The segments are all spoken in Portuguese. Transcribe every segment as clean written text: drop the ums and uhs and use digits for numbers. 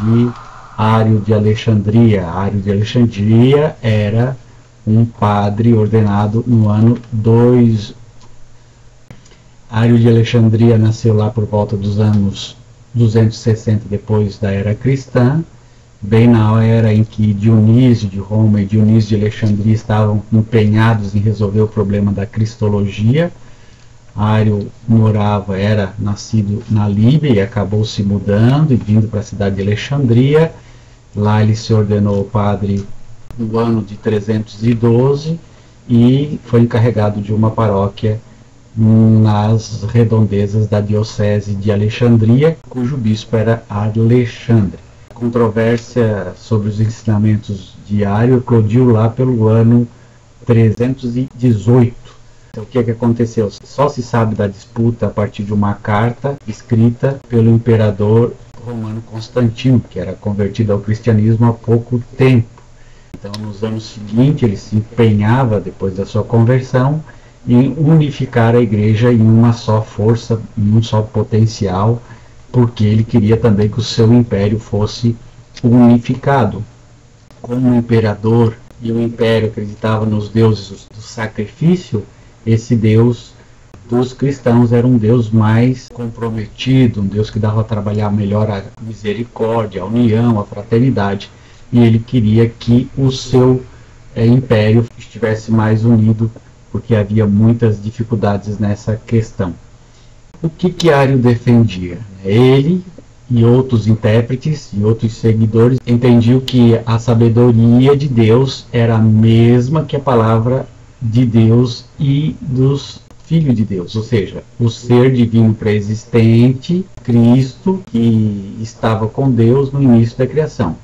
de Ário de Alexandria. Ário de Alexandria era um padre ordenado no ano 2. Ário de Alexandria nasceu lá por volta dos anos 260 depois da era cristã, bem na era em que Dionísio de Roma e Dionísio de Alexandria estavam empenhados em resolver o problema da cristologia. Ário era nascido na Líbia e acabou se mudando e vindo para a cidade de Alexandria. Lá ele se ordenou padre no ano de 312 e foi encarregado de uma paróquia nas redondezas da diocese de Alexandria, cujo bispo era Alexandre. A controvérsia sobre os ensinamentos de Ário eclodiu lá pelo ano 318. Então, o que aconteceu? Só se sabe da disputa a partir de uma carta escrita pelo imperador romano Constantino, que era convertido ao cristianismo há pouco tempo. Então, nos anos seguintes, ele se empenhava, depois da sua conversão, em unificar a igreja em uma só força, em um só potencial, porque ele queria também que o seu império fosse unificado. Como o imperador e o império acreditavam nos deuses do sacrifício, esse Deus dos cristãos era um Deus mais comprometido, um Deus que dava a trabalhar melhor a misericórdia, a união, a fraternidade, e ele queria que o seu império estivesse mais unido, porque havia muitas dificuldades nessa questão. O que Ário defendia? Ele e outros intérpretes e outros seguidores entendiam que a sabedoria de Deus era a mesma que a palavra de Deus e dos filhos de Deus, ou seja, o ser divino pré-existente, Cristo, que estava com Deus no início da criação.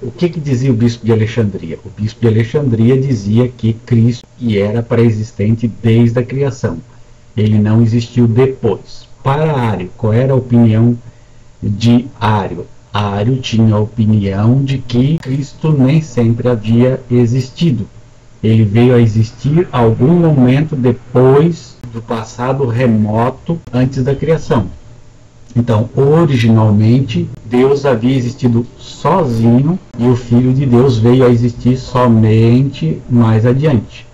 O que dizia o bispo de Alexandria? O bispo de Alexandria dizia que Cristo era pré-existente desde a criação. Ele não existiu depois. Para Ário, qual era a opinião de Ário? Ário tinha a opinião de que Cristo nem sempre havia existido. Ele veio a existir algum momento depois do passado remoto, antes da criação. Então, originalmente, Deus havia existido sozinho e o Filho de Deus veio a existir somente mais adiante.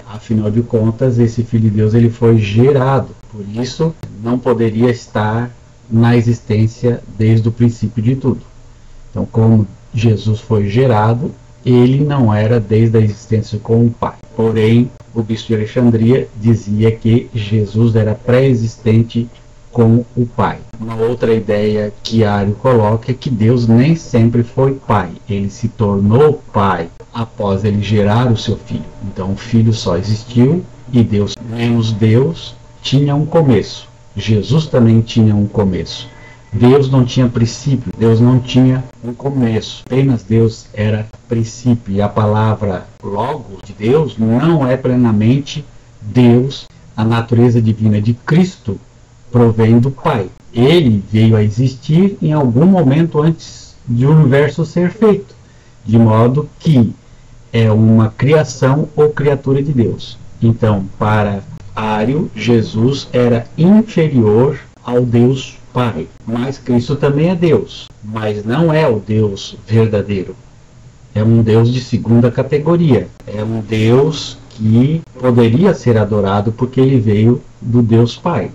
Afinal de contas, esse Filho de Deus ele foi gerado, por isso não poderia estar na existência desde o princípio de tudo. Então, como Jesus foi gerado, ele não era desde a existência com o Pai. Porém, o bispo de Alexandria dizia que Jesus era pré-existente com o Pai. Uma outra ideia que Ário coloca é que Deus nem sempre foi Pai. Ele se tornou Pai após ele gerar o seu Filho. Então o Filho só existiu e Deus, menos Deus, tinha um começo. Jesus também tinha um começo. Deus não tinha princípio, Deus não tinha um começo. Apenas Deus era princípio. E a palavra Logos de Deus não é plenamente Deus. A natureza divina de Cristo provém do Pai. Ele veio a existir em algum momento antes de o universo ser feito, de modo que é uma criação ou criatura de Deus. Então, para Ário, Jesus era inferior ao Deus Pai, mas Cristo também é Deus, mas não é o Deus verdadeiro. É um Deus de segunda categoria, é um Deus que poderia ser adorado porque ele veio do Deus Pai.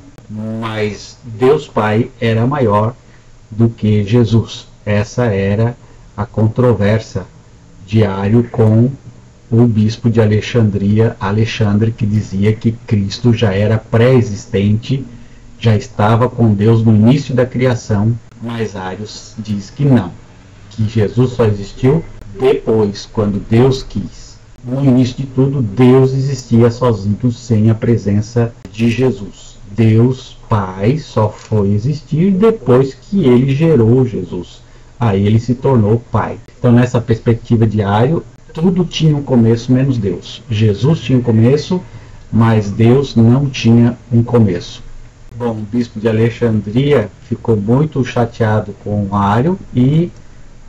Mas Deus Pai era maior do que Jesus. Essa era a controvérsia de Ário com o bispo de Alexandria, Alexandre, que dizia que Cristo já era pré-existente, já estava com Deus no início da criação, mas Ário diz que não, que Jesus só existiu depois, quando Deus quis. No início de tudo, Deus existia sozinho, sem a presença de Jesus. Deus Pai só foi existir depois que ele gerou Jesus. Aí ele se tornou Pai. Então, nessa perspectiva de Ário, tudo tinha um começo menos Deus. Jesus tinha um começo, mas Deus não tinha um começo. Bom, o bispo de Alexandria ficou muito chateado com Ário e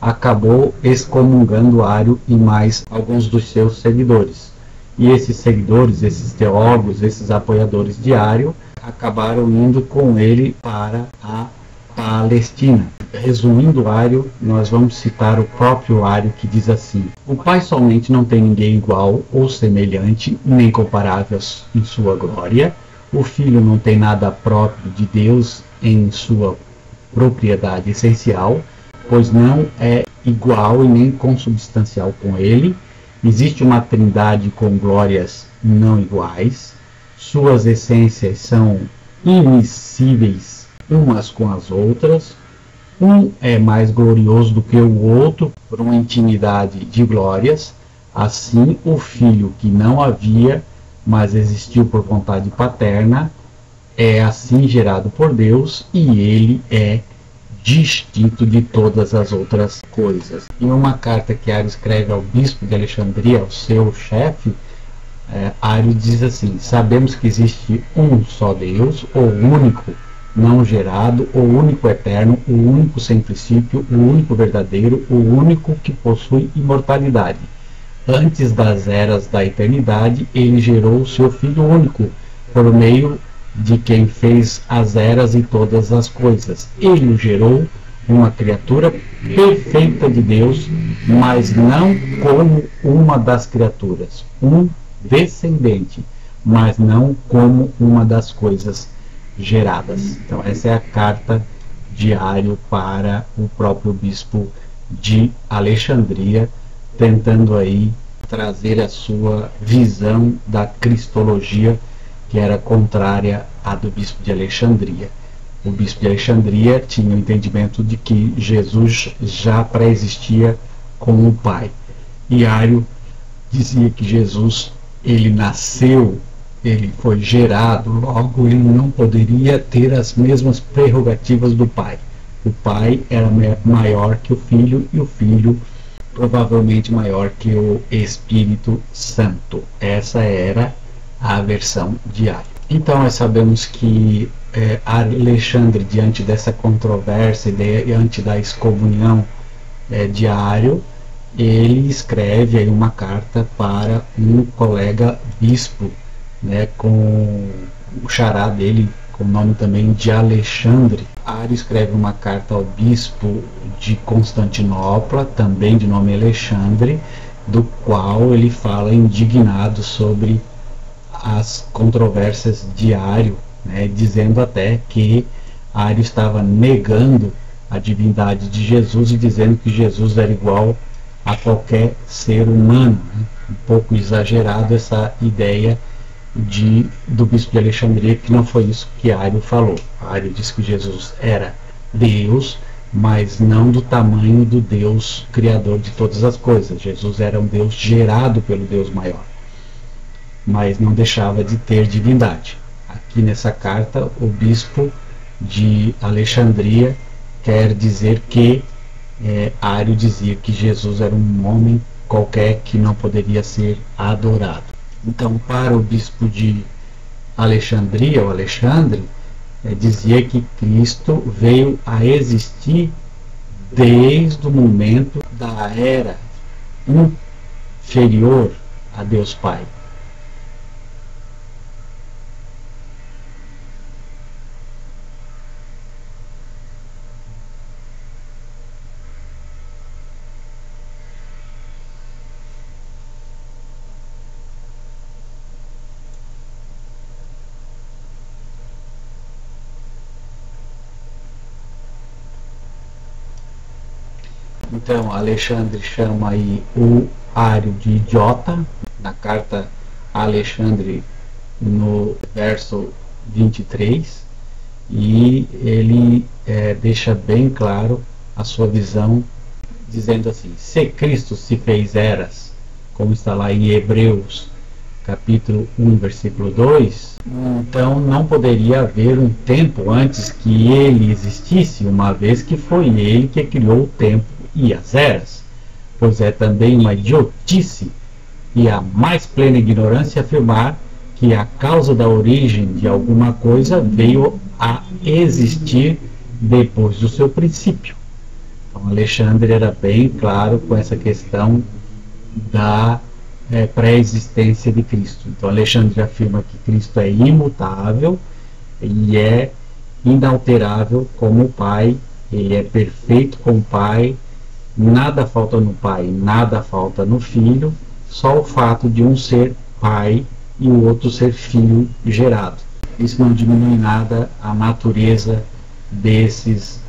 acabou excomungando Ário e mais alguns dos seus seguidores. E esses seguidores, esses teólogos, esses apoiadores de Ário, acabaram indo com ele para a Palestina. Resumindo Ário, nós vamos citar o próprio Ário, que diz assim: o Pai somente não tem ninguém igual ou semelhante, nem comparável em sua glória. O Filho não tem nada próprio de Deus em sua propriedade essencial, pois não é igual e nem consubstancial com ele. Existe uma trindade com glórias não iguais. Suas essências são imiscíveis umas com as outras. Um é mais glorioso do que o outro por uma intimidade de glórias. Assim, o Filho, que não havia, mas existiu por vontade paterna, é assim gerado por Deus, e ele é distinto de todas as outras coisas. Em uma carta que Ário escreve ao bispo de Alexandria, ao seu chefe, Ário diz assim: sabemos que existe um só Deus, o único, não gerado, o único eterno, o único sem princípio, o único verdadeiro, o único que possui imortalidade. Antes das eras da eternidade, ele gerou o seu Filho único, por meio de quem fez as eras e todas as coisas. Ele o gerou, uma criatura perfeita de Deus, mas não como uma das criaturas, um descendente, mas não como uma das coisas geradas. Então essa é a carta de Ário para o próprio bispo de Alexandria, tentando aí trazer a sua visão da cristologia, que era contrária à do bispo de Alexandria. O bispo de Alexandria tinha o entendimento de que Jesus já pré-existia como o Pai. E Ário dizia que Jesus, ele nasceu, ele foi gerado, logo ele não poderia ter as mesmas prerrogativas do Pai. O Pai era maior que o Filho, e o Filho provavelmente maior que o Espírito Santo. Essa era a versão de Ário. Então nós sabemos que Alexandre, diante dessa controvérsia, diante da excomunhão de Ário, ele escreve aí uma carta para um colega bispo, com o xará dele, com o nome também de Alexandre. Ário escreve uma carta ao bispo de Constantinopla, também de nome Alexandre, do qual ele fala indignado sobre as controvérsias de Ário, dizendo até que Ário estava negando a divindade de Jesus e dizendo que Jesus era igual a qualquer ser humano. Um pouco exagerado essa ideia do bispo de Alexandria, que não foi isso que Ário falou. Ário disse que Jesus era Deus, mas não do tamanho do Deus criador de todas as coisas. Jesus era um Deus gerado pelo Deus maior, mas não deixava de ter divindade. Aqui nessa carta, o bispo de Alexandria quer dizer que Ário dizia que Jesus era um homem qualquer que não poderia ser adorado. Então, para o bispo de Alexandria, ou Alexandre, dizia que Cristo veio a existir desde o momento da era inferior a Deus Pai. Então, Alexandre chama aí o Ário de idiota, na carta a Alexandre, no verso 23, e ele deixa bem claro a sua visão, dizendo assim: se Cristo se fez eras, como está lá em Hebreus, capítulo 1, versículo 2, então não poderia haver um tempo antes que ele existisse, uma vez que foi ele que criou o tempo e as eras, pois é também uma idiotice e a mais plena ignorância afirmar que a causa da origem de alguma coisa veio a existir depois do seu princípio. Então Alexandre era bem claro com essa questão da pré-existência de Cristo. Então Alexandre afirma que Cristo é imutável e é inalterável como o Pai, ele é perfeito como o Pai, nada falta no Pai, nada falta no Filho, só o fato de um ser Pai e o outro ser Filho gerado. Isso não diminui nada a natureza desses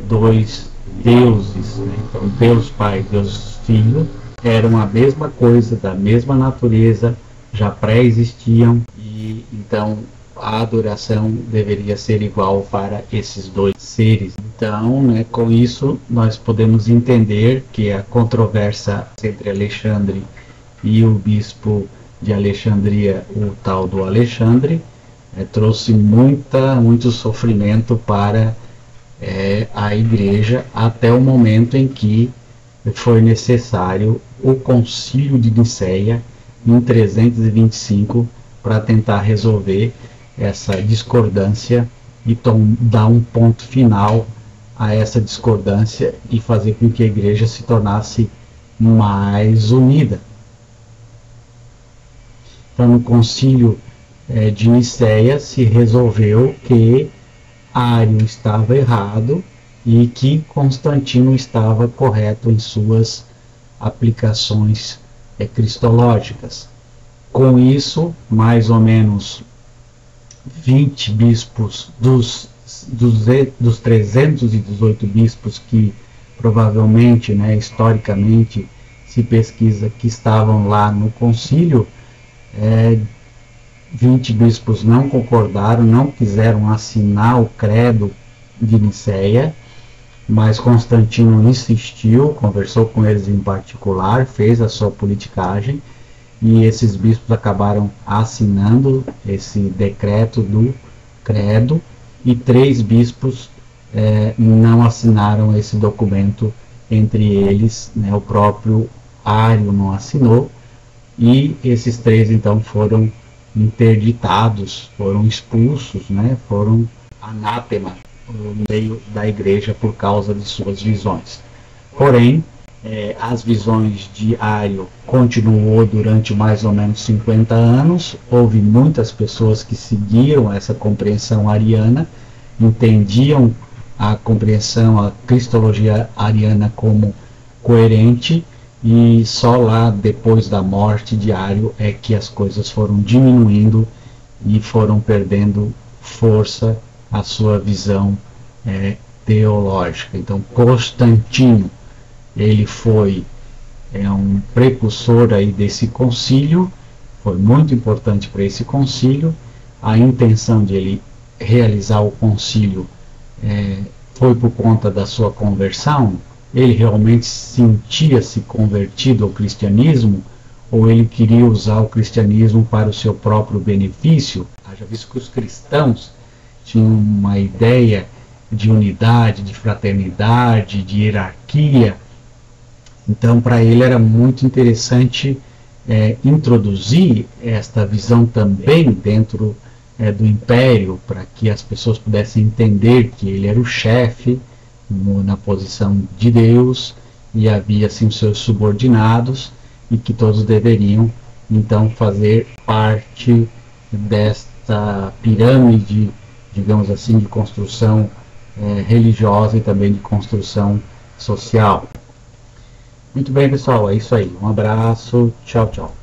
dois deuses, né? Então, Deus Pai e Deus Filho eram a mesma coisa, da mesma natureza, já pré-existiam, e então a adoração deveria ser igual para esses dois seres. Então, né, com isso, nós podemos entender que a controvérsia entre Alexandre e o bispo de Alexandria, o tal do Alexandre, trouxe muito sofrimento para a igreja, até o momento em que foi necessário o Concílio de Nicéia em 325 para tentar resolver essa discordância e dar um ponto final a essa discordância e fazer com que a igreja se tornasse mais unida. Então, no Concílio de Nicéia se resolveu que Ário estava errado e que Constantino estava correto em suas aplicações cristológicas. Com isso, mais ou menos 20 bispos dos 318 bispos que provavelmente, né, historicamente, se pesquisa que estavam lá no concílio, 20 bispos não concordaram, não quiseram assinar o credo de Nicéia, mas Constantino insistiu, conversou com eles em particular, fez a sua politicagem, e esses bispos acabaram assinando esse decreto do credo, e 3 bispos não assinaram esse documento, entre eles, né, o próprio Ário não assinou, e esses 3 então foram interditados, foram expulsos, né, foram anátema no meio da igreja por causa de suas visões. Porém, as visões de Ário continuou durante mais ou menos 50 anos, houve muitas pessoas que seguiram essa compreensão ariana, entendiam a compreensão, a cristologia ariana como coerente, e só lá depois da morte de Ário é que as coisas foram diminuindo e foram perdendo força a sua visão teológica. Então, Constantino, ele foi um precursor aí desse concílio, foi muito importante para esse concílio. A intenção de ele realizar o concílio foi por conta da sua conversão. Ele realmente sentia-se convertido ao cristianismo, ou ele queria usar o cristianismo para o seu próprio benefício? Haja visto que os cristãos tinham uma ideia de unidade, de fraternidade, de hierarquia. Então, para ele era muito interessante introduzir esta visão também dentro do império, para que as pessoas pudessem entender que ele era o chefe na posição de Deus, e havia assim os seus subordinados, e que todos deveriam então fazer parte desta pirâmide, digamos assim, de construção religiosa e também de construção social. Muito bem, pessoal, é isso aí. Um abraço, tchau, tchau.